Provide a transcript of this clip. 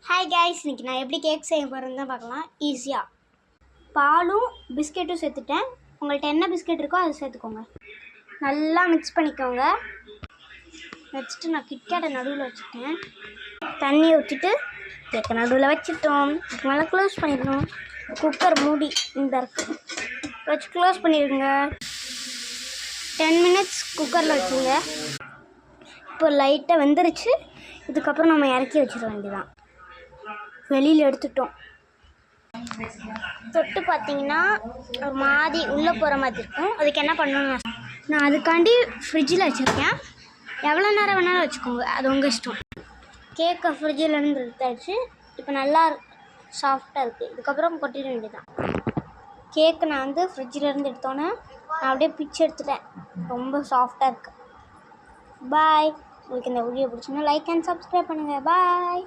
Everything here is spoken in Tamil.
ஹாய் கைஸ், இன்றைக்கி நான் எப்படி கேக் செய்ய போகிறேன்னு தான் பார்க்கலாம். ஈஸியாக பாலும் பிஸ்கெட்டும் சேர்த்துட்டேன். உங்கள்கிட்ட என்ன பிஸ்கெட் இருக்கோ அதை சேர்த்துக்கோங்க. நல்லா மிக்ஸ் பண்ணிக்கோங்க. வச்சுட்டு நான் கிட்கேட்டை நடுவில் வச்சுட்டேன். தண்ணி ஊற்றிட்டு கேக்கை நடுவில் வச்சுட்டோம். நல்லா க்ளோஸ் பண்ணிடணும். குக்கர் மூடி இந்த இருக்குது வச்சு க்ளோஸ் பண்ணிடுங்க. 10 மினிட்ஸ் குக்கரில் வச்சுங்க. இப்போ லைட்டாக வெந்துருச்சு. இதுக்கப்புறம் நம்ம இறக்கி வச்சிட வேண்டியதான். வெளியில் எடுத்துட்டோம். தொட்டு பார்த்தீங்கன்னா ஒரு மாதிரி உள்ளே போகிற மாதிரி இருக்கும். அதுக்கு என்ன பண்ணணும், நான் அதுக்காண்டி ஃப்ரிட்ஜில் வச்சுருக்கேன். எவ்வளோ நேரம் வேணாலும் வச்சுக்கோங்க, அது உங்கள் இஷ்டம். கேக்கை ஃப்ரிட்ஜிலேருந்து எடுத்தாச்சு. இப்போ நல்லா சாஃப்டாக இருக்குது. இதுக்கப்புறம் கொட்டிட வேண்டியதான். கேக்கு நான் ஃப்ரிட்ஜிலேருந்து எடுத்தோன்னே நான் அப்படியே பிச்சு எடுத்துட்டேன். ரொம்ப சாஃப்டாக இருக்குது. பாய். உங்களுக்கு இந்த வீடியோ பிடிச்சுன்னா லைக் அண்ட் சப்ஸ்கிரைப் பண்ணுங்கள். பாய்.